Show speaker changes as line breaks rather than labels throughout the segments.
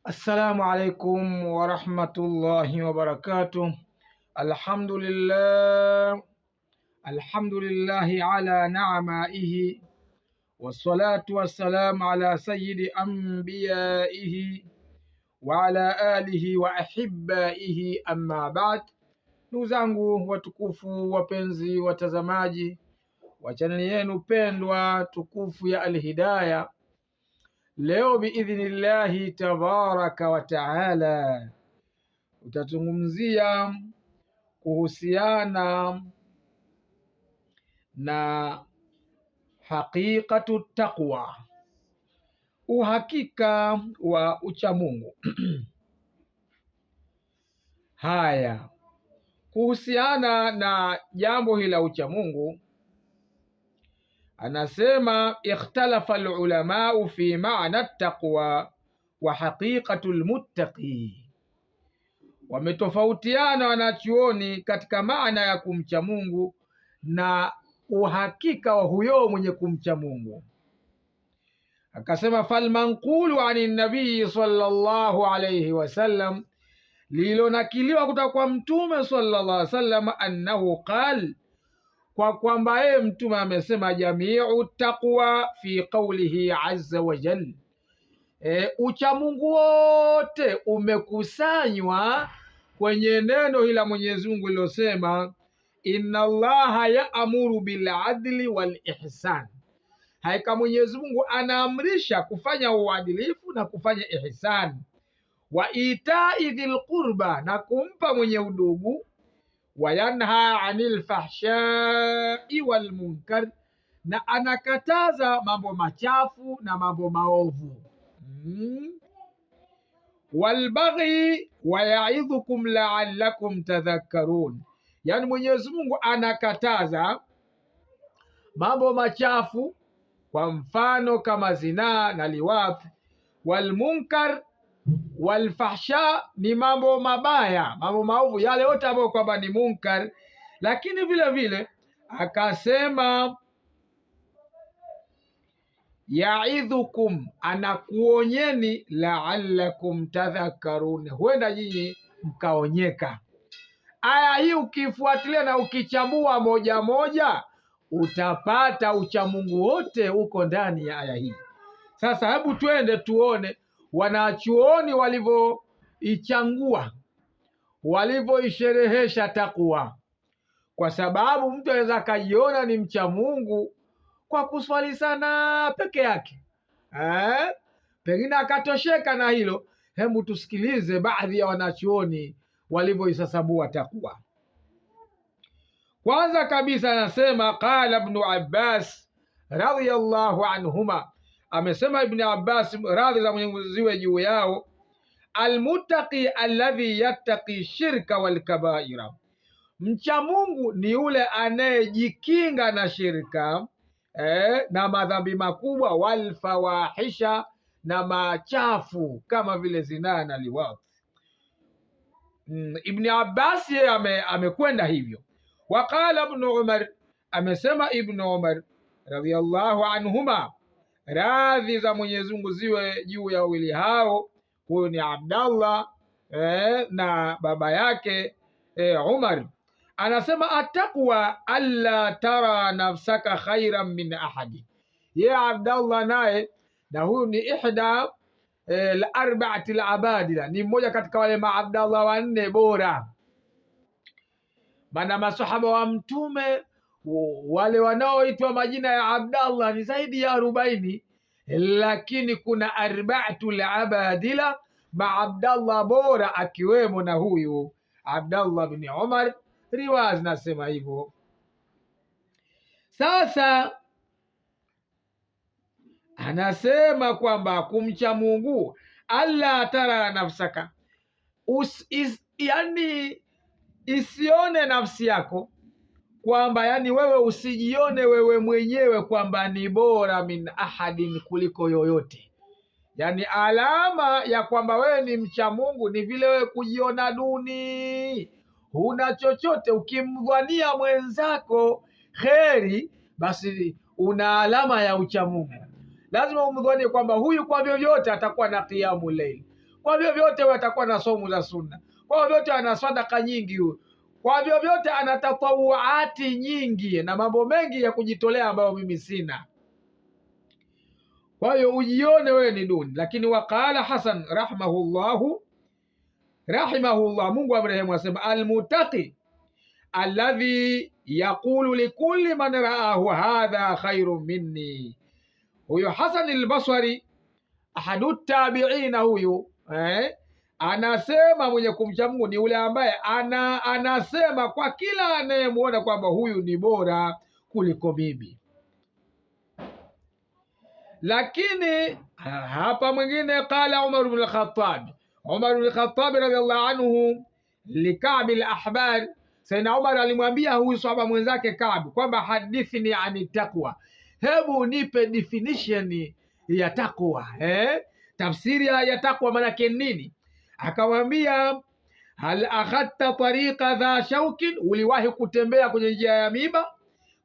Assalamu alaikum warahmatullahi wabarakatuh. Alhamdulillahi ala naamaihi wassalatu wassalamu ala sayyidi anbiyaihi wa ala alihi wa ahibbaihi, amma ba'd. Ndugu zangu watukufu, wapenzi watazamaji wa chaneli yenu pendwa tukufu ya Alhidaya, leo biidhnillahi tabaraka wa taala utazungumzia kuhusiana na haqiqatu taqwa, uhakika wa uchamungu. Haya, kuhusiana na jambo hili la uchamungu, anasema ikhtalafa alulamau fi maana taqwa wa haqiqatu lmuttaqi, wametofautiana wanachuoni katika maana ya kumcha Mungu na uhakika wa huyo mwenye kumcha Mungu. Akasema falmanqulu ani nabii sallallahu alayhi wasallam, lililonakiliwa kutoka kwa mtume sallallahu alayhi wasallam, annahu qal, kwa kwamba yeye mtume amesema, jamiu taqwa fi qawlihi azza wa jal, uchamungu wote umekusanywa kwenye neno hili la Mwenyezi Mungu lilosema, inna Allaha yaamuru bil adli wal ihsan, haika Mwenyezi Mungu anaamrisha kufanya uadilifu na kufanya ihsan, wa itai dhil qurba, na kumpa mwenye udugu, wa yanha anil fahshai wal munkar, na anakataza mambo machafu na mambo maovu, wal baghi wa yaidhukum la'allakum tadhakkarun. Yani Mwenyezi Mungu anakataza mambo machafu, kwa mfano kama zinaa na liwathi, wal munkar wal fahsha ni mambo mabaya, mambo maovu yale yote ambayo kwamba ni munkar. Lakini vile vile akasema yaidhukum, anakuonyeni, la'allakum tadhakkarun, huenda nyinyi mkaonyeka. Aya hii ukifuatilia na ukichambua moja moja, utapata uchamungu wote uko ndani ya aya hii. Sasa hebu twende tuone wanachuoni walivyoichangua, walivyoisherehesha takwa, kwa sababu mtu anaweza akajiona ni mcha Mungu kwa kuswali sana peke yake, pengine akatosheka na hilo. Hebu tusikilize baadhi ya wanachuoni walivyoisasambua takwa. Kwanza kabisa anasema, qala Ibn Abbas radhiyallahu anhuma, amesema Ibn Abbas, radhi za Mwenyezi Mungu ziwe juu yao, almuttaqi alladhi yattaqi shirka wal kabaira, mcha Mungu ni yule anayejikinga na shirka na madhambi makubwa, wal fawahisha, na machafu kama vile zinaa na liwathi. Ibn Abbas yeye amekwenda hivyo. Waqala Ibn Umar, amesema Ibn Umar radhiyallahu anhuma, radhi za Mwenyezi Mungu ziwe juu ya wawili hao, huyo ni Abdallah na baba yake Umar, anasema ataqwa alla tara nafsaka khairan min ahadi. Ye Abdallah naye, na huyu ni ihda al-arba'ati al-abadila, ni mmoja katika wale maabdallah wanne bora. Maana masahaba wa mtume wale wanaoitwa majina ya Abdallah ni zaidi ya 40, lakini kuna arba'atu al-abadila maabdallah bora, akiwemo na huyu Abdallah bin Umar. Riwaya zinasema hivyo. Sasa anasema kwamba kumcha Mungu, alla tara nafsaka, yani isione nafsi yako kwamba, yani wewe usijione wewe mwenyewe kwamba ni bora min ahadin, kuliko yoyote. Yani alama ya kwamba wewe ni mcha Mungu ni vile wewe kujiona duni, huna chochote. Ukimdhania mwenzako kheri, basi una alama ya ucha Mungu. Lazima umdhanie kwamba huyu kwa vyovyote atakuwa na qiyamu layl, kwa vyovyote watakuwa na somu za sunna, kwa vyovyote ana sadaka nyingi huyo, kwa vyovyote ana tatawuati nyingi na mambo mengi ya kujitolea ambayo mimi sina. Kwa hiyo ujione wewe ni duni. Lakini waqala Hasan rahimahullah, Mungu amrehemu, asema almutaqi alladhi yaqulu likulli man raahu hadha khairun minni. Huyo Hasan al-Basri ahadu tabiina huyu anasema mwenye kumcha Mungu ni yule ambaye anasema kwa kila anayemuona kwamba huyu ni bora kuliko mimi. Lakini hapa mwingine qala Umar ibn al-Khattab, Umar ibn al-Khattab radhiallahu anhu lika'b al-ahbar, Sayyidina Umar alimwambia huyu sahaba mwenzake Ka'b kwamba hadithni ani taqwa, hebu nipe definition ya taqwa, tafsiri ya taqwa maana yake nini? Akamwambia hal akhadta tariqa dha shaukin, uliwahi kutembea kwenye njia ya miba?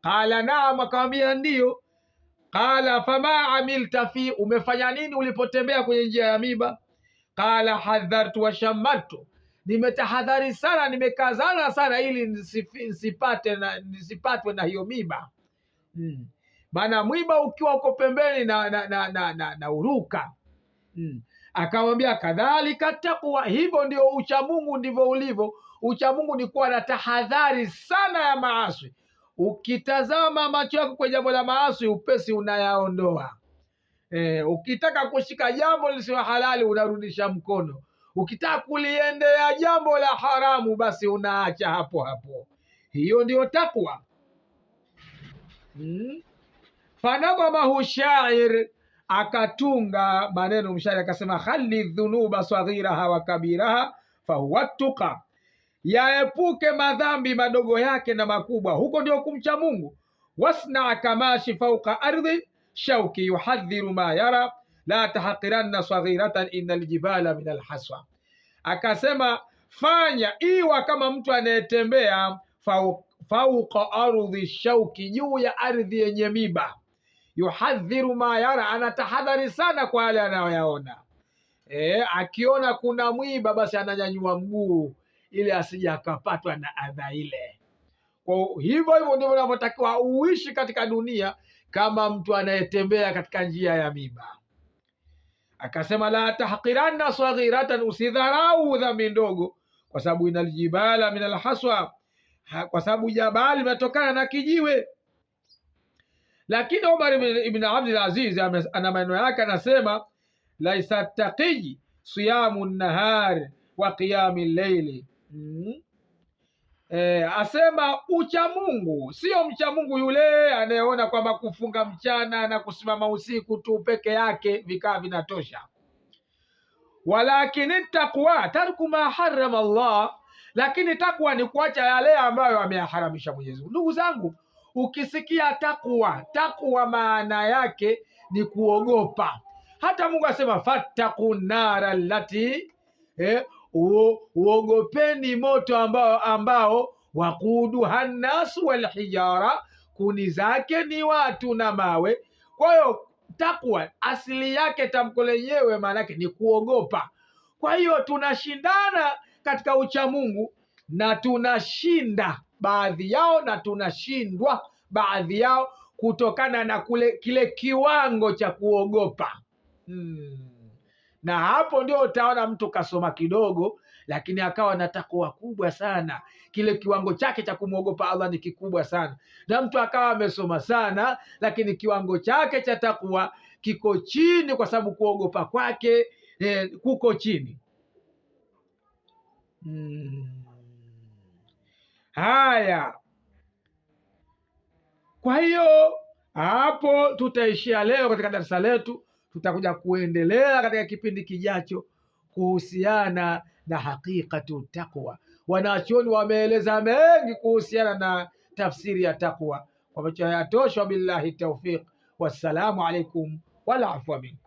Qala naam, akamwambia ndio. Qala fama amilta fi, umefanya nini ulipotembea kwenye njia ya miba? Qala hadhartu wa shammatu, nimetahadhari sana, nimekazana sana ili nisipatwe na hiyo miba. Maana mwiba ukiwa uko pembeni na uruka. Akamwambia kadhalika taqwa, hivyo ndio uchamungu ndivyo ulivyo. Uchamungu ni kuwa na tahadhari sana ya maasi. Ukitazama macho yako kwa jambo la maasi, upesi unayaondoa. Ukitaka kushika jambo lisilo halali unarudisha mkono. Ukitaka kuliendea jambo la haramu, basi unaacha hapo hapo. Hiyo ndio takwa. Fanadhamahu shair, akatunga maneno mshairi akasema khali dhunuba saghiraha wa kabiraha fahuwa tuqa, yaepuke madhambi madogo yake na makubwa, huko ndio kumcha Mungu. Wasna kamashi fauqa ardhi shauki yuhadhiru ma yara la tahqiranna saghiratan innal jibala min alhaswa. Akasema fanya iwa kama mtu anayetembea fauqa ardhi shauki, juu ya ardhi yenye miba. Yuhadhiru ma yara, anatahadhari sana kwa yale anayoyaona. Akiona kuna mwiba basi ananyanyua mguu ili asije akapatwa na adha ile. Kwa hivyo ndivyo unavyotakiwa uishi katika dunia, kama mtu anayetembea katika njia ya miba. Akasema la tahqiranna saghiratan, usidharau dhambi ndogo, kwa sababu inal jibala min alhaswa, kwa sababu jabali limetokana na kijiwe. Lakini Umar ibn Abdul Aziz ana maneno yake, anasema laisa taqi siyamu nahar wa qiyami llaili. Asema ucha Mungu sio mcha Mungu yule anayeona kwamba kufunga mchana na kusimama usiku tu peke yake vikaa vinatosha. Walakini taqwa tarku ma harrama Allah, lakini takwa ni kuacha yale ambayo ameyaharamisha Mwenyezi Mungu. Ndugu zangu, ukisikia takwa maana yake ni kuogopa. Hata Mungu asema fattaqun nara allati, uogopeni moto ambao waquduha nnasu wal hijara, kuni zake ni watu na mawe. Kwa hiyo takwa asili yake, tamko lenyewe maana yake ni kuogopa. Kwa hiyo tunashindana katika uchamungu, na tunashinda baadhi yao na tunashindwa baadhi yao kutokana na kile kiwango cha kuogopa. Na hapo ndio utaona mtu kasoma kidogo lakini akawa na takwa kubwa sana, kile kiwango chake cha kumwogopa Allah ni kikubwa sana. Na mtu akawa amesoma sana lakini kiwango chake cha takwa kiko chini, kwa sababu kuogopa kwake kuko chini. Haya, kwa hiyo hapo tutaishia leo katika darasa letu. Tutakuja kuendelea katika kipindi kijacho kuhusiana na hakikatu taqwa. Wanachuoni wameeleza mengi kuhusiana na tafsiri ya taqwa. Kwa macho hayatoshi, billahi tawfiq, wassalamu alaikum wala afwa minkum.